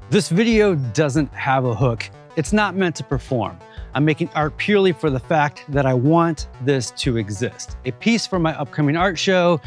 This video doesn't have a hook. It's not meant to perform. I'm making art purely for the fact that I want this to exist. A piece for my upcoming art show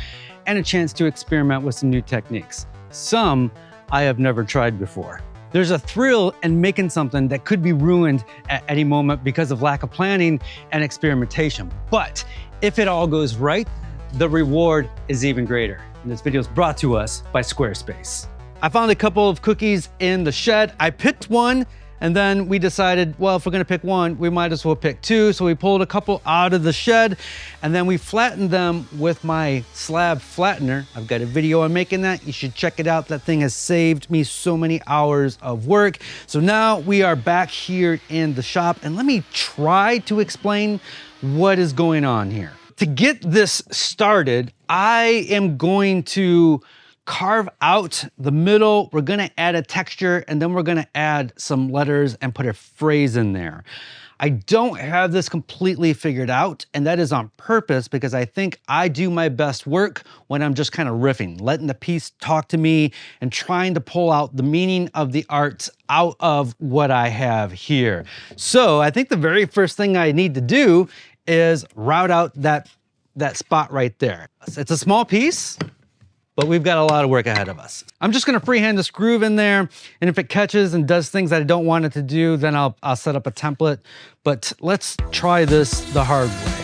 and a chance to experiment with some new techniques. Some I have never tried before. There's a thrill in making something that could be ruined at any moment because of lack of planning and experimentation. But if it all goes right, the reward is even greater. And this video is brought to us by Squarespace. I found a couple of cookies in the shed. I picked one, and then we decided, well, if we're gonna pick one, we might as well pick two. So we pulled a couple out of the shed, and then we flattened them with my slab flattener. I've got a video on making that. You should check it out. That thing has saved me so many hours of work. So now we are back here in the shop, and let me try to explain what is going on here. To get this started, I am going to carve out the middle. We're gonna add a texture, and then we're gonna add some letters and put a phrase in there. I don't have this completely figured out, and that is on purpose because I think I do my best work when I'm just kind of riffing, letting the piece talk to me and trying to pull out the meaning of the art out of what I have here. So I think the very first thing I need to do is route out that spot right there. It's a small piece, but we've got a lot of work ahead of us. I'm just gonna freehand this groove in there, and if it catches and does things that I don't want it to do, then I'll set up a template. But let's try this the hard way.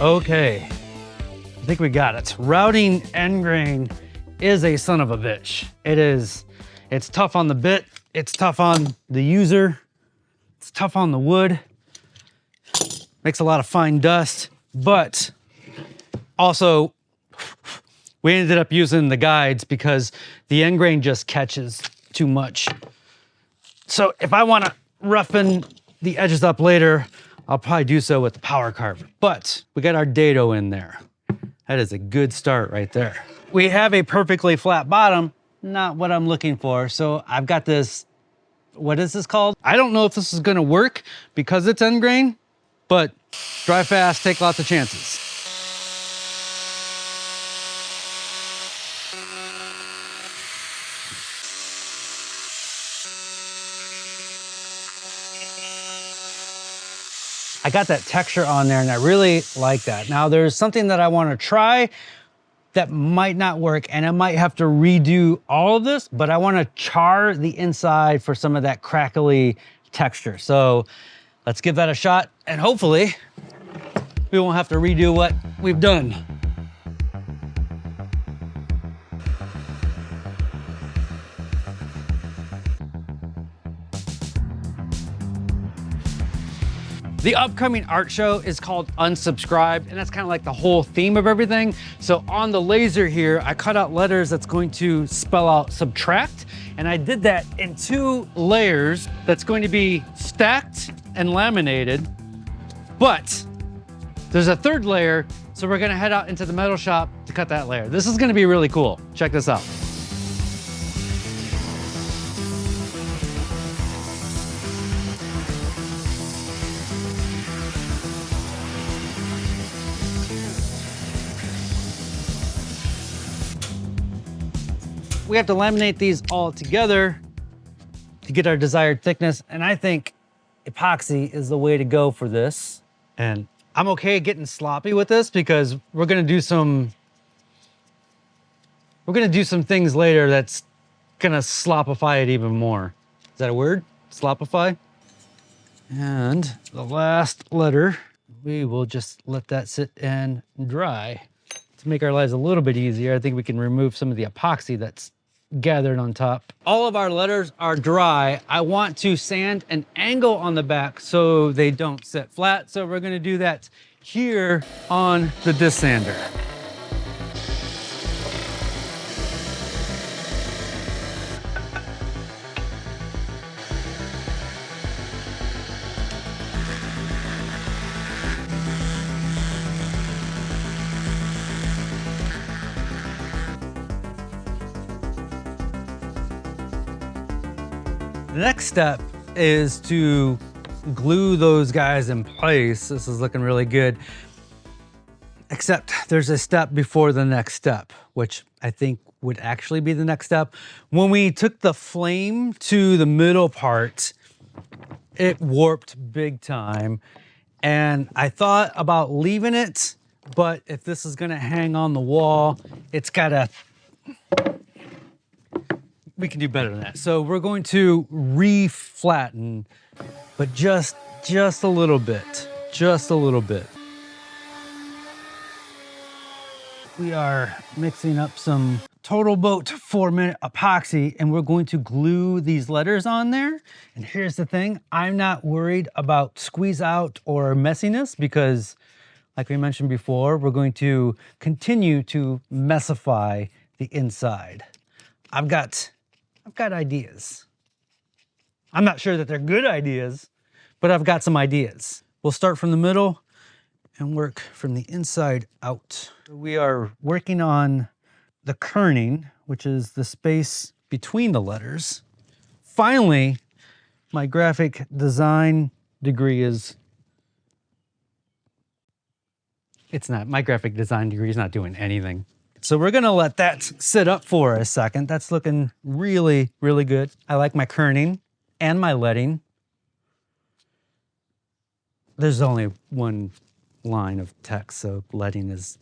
Okay. I think we got it. Routing end grain is a son of a bitch. It's tough on the bit. It's tough on the user. It's tough on the wood. Makes a lot of fine dust, but also we ended up using the guides because the end grain just catches too much. So if I want to roughen the edges up later, I'll probably do so with the power carver, but we got our dado in there. That is a good start right there. We have a perfectly flat bottom, not what I'm looking for. So I've got this, what is this called? I don't know if this is gonna work because it's end grain, but drive fast, take lots of chances. I got that texture on there and I really like that. Now there's something that I want to try that might not work, and I might have to redo all of this, but I want to char the inside for some of that crackly texture. So let's give that a shot, and hopefully we won't have to redo what we've done. The upcoming art show is called Unsubscribed, and that's kind of like the whole theme of everything. So on the laser here, I cut out letters that's going to spell out subtract, and I did that in 2 layers that's going to be stacked and laminated, but there's a 3rd layer, so we're gonna head out into the metal shop to cut that layer. This is gonna be really cool. Check this out. We have to laminate these all together to get our desired thickness, and I think epoxy is the way to go for this. And I'm okay getting sloppy with this because we're gonna do some things later that's gonna slopify it even more. Is that a word? Slopify? And the last letter, we will just let that sit and dry. To make our lives a little bit easier, I think we can remove some of the epoxy that's gathered on top. All of our letters are dry. I want to sand an angle on the back so they don't sit flat. So we're gonna do that here on the disc sander. The next step is to glue those guys in place. This is looking really good. Except there's a step before the next step, which I think would actually be the next step. When we took the flame to the middle part, it warped big time. And I thought about leaving it, but if this is gonna hang on the wall, it's gotta, we can do better than that. So we're going to re-flatten, but just a little bit, just a little bit. We are mixing up some Toledo 4-minute epoxy, and we're going to glue these letters on there. And here's the thing, I'm not worried about squeeze out or messiness because, like we mentioned before, we're going to continue to messify the inside. I've got ideas. I'm not sure that they're good ideas, but I've got some ideas. We'll start from the middle and work from the inside out. We are working on the kerning, which is the space between the letters. Finally, my graphic design degree is, my graphic design degree is not doing anything. So we're gonna let that sit up for a second. That's looking really, really good. I like my kerning and my leading. There's only one line of text, so leading is,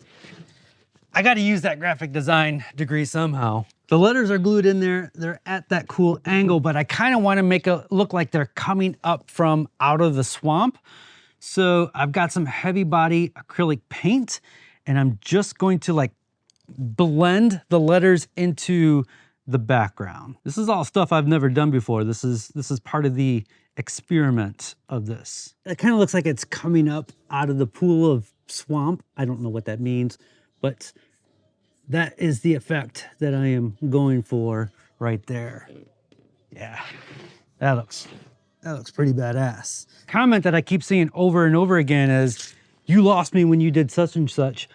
I got to use that graphic design degree somehow. The letters are glued in there. They're at that cool angle, but I kind of want to make it look like they're coming up from out of the swamp. So I've got some heavy body acrylic paint, and I'm just going to like blend the letters into the background. This is all stuff I've never done before. This is part of the experiment of this. It kind of looks like it's coming up out of the pool of swamp. I don't know what that means, but that is the effect that I am going for right there. Yeah, that looks pretty badass. Comment that I keep seeing over and over again is, you lost me when you did such and such,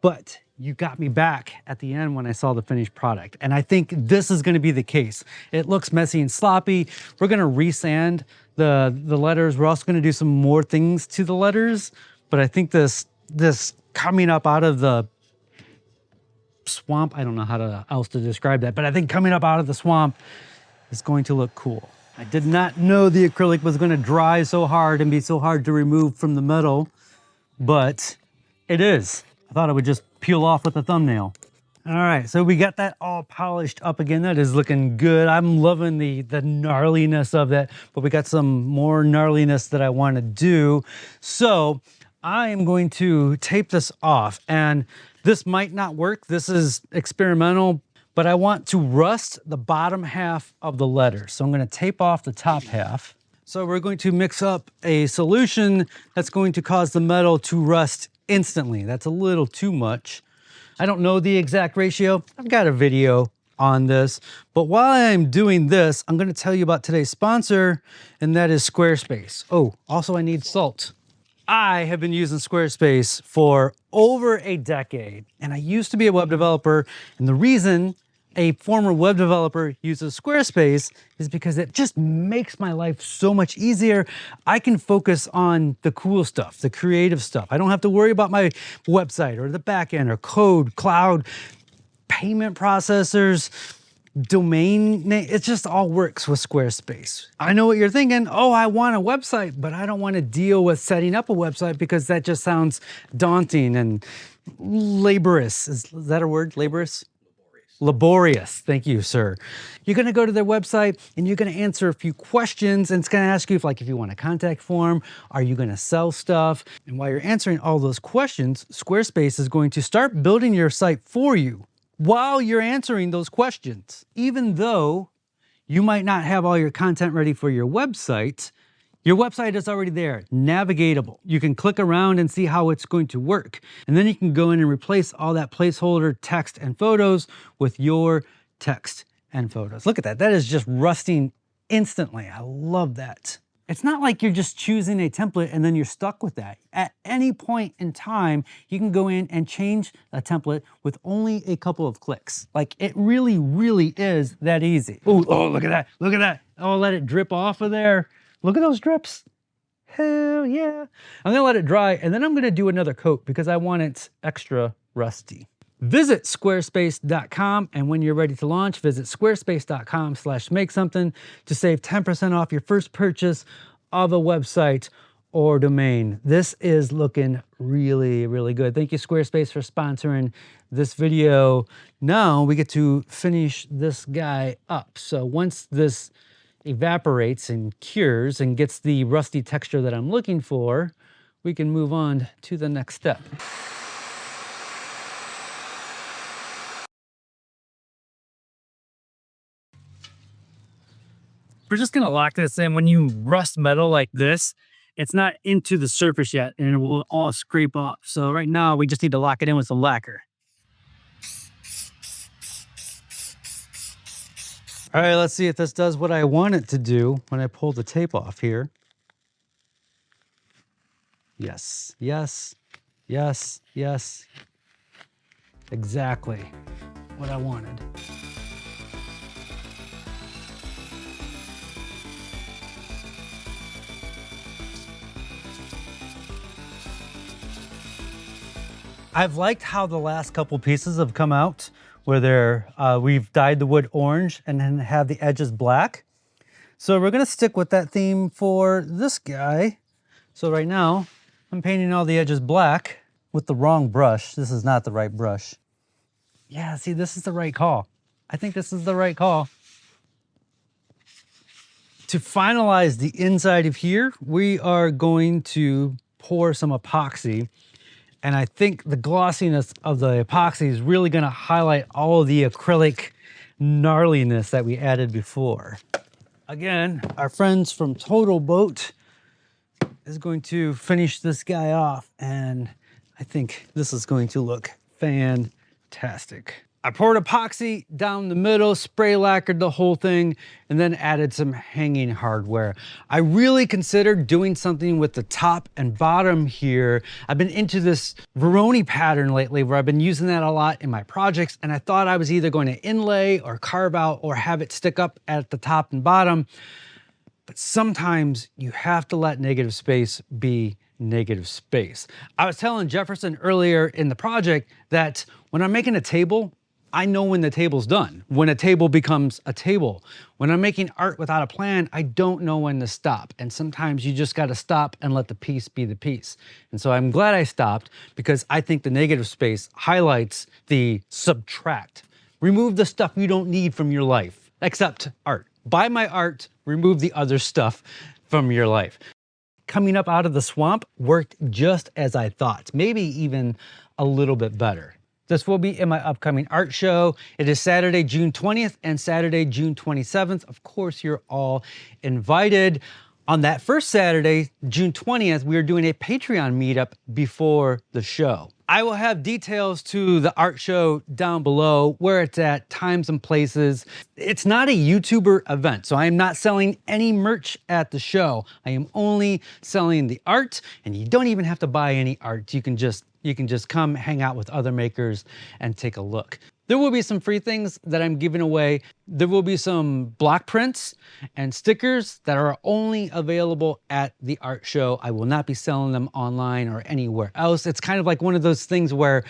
but you got me back at the end when I saw the finished product. And I think this is gonna be the case. It looks messy and sloppy. We're gonna resand the letters. We're also gonna do some more things to the letters, but I think this coming up out of the swamp, I don't know how else to describe that, but I think coming up out of the swamp is going to look cool. I did not know the acrylic was gonna dry so hard and be so hard to remove from the metal, but it is. I thought it would just peel off with a thumbnail. All right, so we got that all polished up again. That is looking good. I'm loving the gnarliness of that, but we got some more gnarliness that I want to do. So I am going to tape this off, and this might not work. This is experimental, but I want to rust the bottom half of the letter. So I'm going to tape off the top half. So we're going to mix up a solution that's going to cause the metal to rust instantly. That's a little too much. I don't know the exact ratio. I've got a video on this, but while I'm doing this, I'm gonna tell you about today's sponsor, and that is Squarespace. Oh, also I need salt. I have been using Squarespace for over a decade, and I used to be a web developer, and the reason a former web developer uses Squarespace is because it just makes my life so much easier. I can focus on the cool stuff, the creative stuff. I don't have to worry about my website or the backend or code, cloud, payment processors, domain name. It just all works with Squarespace. I know what you're thinking. Oh, I want a website, but I don't want to deal with setting up a website because that just sounds daunting and laborious. Is that a word? Laborious? Laborious. Thank you, sir. You're going to go to their website and you're going to answer a few questions, and it's going to ask you if you want a contact form, are you going to sell stuff? And while you're answering all those questions, Squarespace is going to start building your site for you while you're answering those questions. Even though you might not have all your content ready for your website is already there, navigatable. You can click around and see how it's going to work. And then you can go in and replace all that placeholder text and photos with your text and photos. Look at that. That is just rusting instantly. I love that. It's not like you're just choosing a template and then you're stuck with that. At any point in time, you can go in and change a template with only a couple of clicks. Like, it really, really is that easy. Oh, look at that. Look at that. I'll let it drip off of there. Look at those drips. Hell yeah. I'm gonna let it dry and then I'm gonna do another coat because I want it extra rusty. Visit squarespace.com, and when you're ready to launch, visit squarespace.com/makesomething to save 10% off your first purchase of a website or domain. This is looking really, really good. Thank you, Squarespace, for sponsoring this video. Now we get to finish this guy up. So once this evaporates and cures and gets the rusty texture that I'm looking for, we can move on to the next step. We're just gonna lock this in. When you rust metal like this, it's not into the surface yet and it will all scrape off. So right now we just need to lock it in with some lacquer. All right, let's see if this does what I want it to do when I pull the tape off here. Yes, yes, yes, yes. Exactly what I wanted. I've liked how the last couple pieces have come out where we've dyed the wood orange and then have the edges black. So we're gonna stick with that theme for this guy. So right now, I'm painting all the edges black with the wrong brush. This is not the right brush. Yeah, see, this is the right call. I think this is the right call. To finalize the inside of here, we are going to pour some epoxy. And I think the glossiness of the epoxy is really gonna highlight all of the acrylic gnarliness that we added before. Again, our friends from Toledo is going to finish this guy off, and I think this is going to look fantastic. I poured epoxy down the middle, spray lacquered the whole thing, and then added some hanging hardware. I really considered doing something with the top and bottom here. I've been into this Veroni pattern lately where I've been using that a lot in my projects, and I thought I was either going to inlay or carve out or have it stick up at the top and bottom. But sometimes you have to let negative space be negative space. I was telling Jefferson earlier in the project that when I'm making a table, I know when the table's done, when a table becomes a table. When I'm making art without a plan, I don't know when to stop. And sometimes you just gotta stop and let the piece be the piece. And so I'm glad I stopped because I think the negative space highlights the subtract. Remove the stuff you don't need from your life, except art. Buy my art, remove the other stuff from your life. Coming up out of the swamp worked just as I thought, maybe even a little bit better. This will be in my upcoming art show. It is Saturday, June 20th and Saturday, June 27th. Of course, you're all invited. On that first Saturday, June 20th, we are doing a Patreon meetup before the show. I will have details to the art show down below, where it's at, times and places. It's not a YouTuber event, so I am not selling any merch at the show. I am only selling the art, and you don't even have to buy any art. You can just come hang out with other makers and take a look. There will be some free things that I'm giving away. There will be some block prints and stickers that are only available at the art show. I will not be selling them online or anywhere else. It's kind of like one of those things where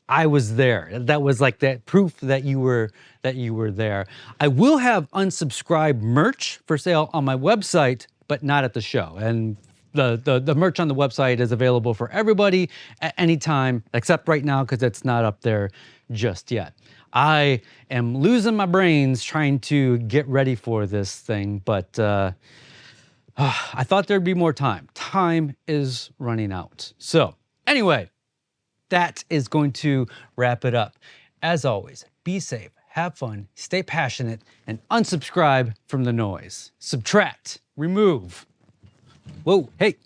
I was there. That was like that proof that you were there. I will have unsubscribed merch for sale on my website, but not at the show. And the merch on the website is available for everybody at any time, except right now because it's not up there just yet. I am losing my brains trying to get ready for this thing, but I thought there'd be more time. Time is running out. So anyway, that is going to wrap it up. As always, be safe, have fun, stay passionate, and unsubscribe from the noise. Subtract, remove. Whoa, hey.